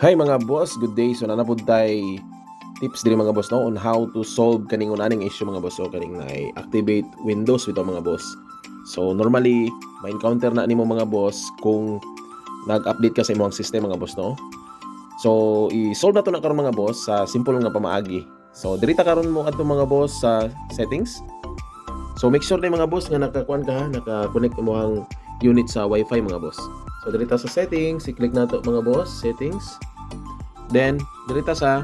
Hi mga boss, good day. So nanapod tay tips diri mga boss no on how to solve kaning unaning issue mga boss, so kaning na activate Windows with mga boss. So normally ma-encounter na nimo mga boss kung nag-update ka sa imong system mga boss no. So i-solve na to na karon mga boss sa simple nga pamaagi. So diri ta karon mo adto mga boss sa settings. So make sure na mga boss nga nakakuan ka, naka-connect mo ang unit sa Wi-Fi mga boss. So diri ta sa settings, i-click nato mga boss, settings. Then, dirita sa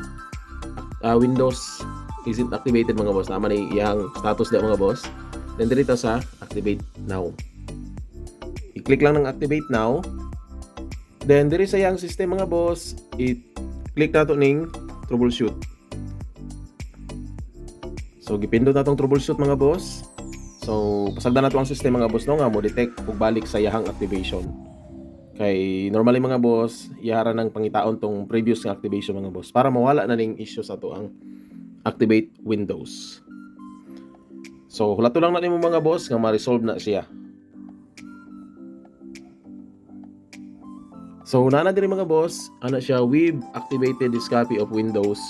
Windows isn't activated mga boss. Naman ay iyang status di mga boss. Then, dirita sa activate now. I-click lang ng activate now. Then, diri sa iyang system mga boss, i-click nato ning troubleshoot. So, gipindot natong troubleshoot mga boss. So, pasagdan nato ang system mga boss no nga mo detect ug balik sa iyang activation. Kay normally mga boss, ihara ng pangitaon tong previous nga activation mga boss para mawala na ning issue sa to ang activate Windows. So hulato lang na nimo mga boss nga ma-resolve na siya. So nana diri mga boss, ana siya with activated this copy of Windows.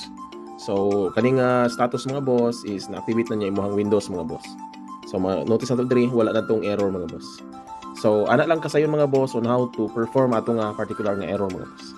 So kaning status mga boss is na-activate na niya imong Windows mga boss. So notice nato diri wala na tong error mga boss. So ana lang kasayon mga boss on how to perform atong particular nga error mga boss.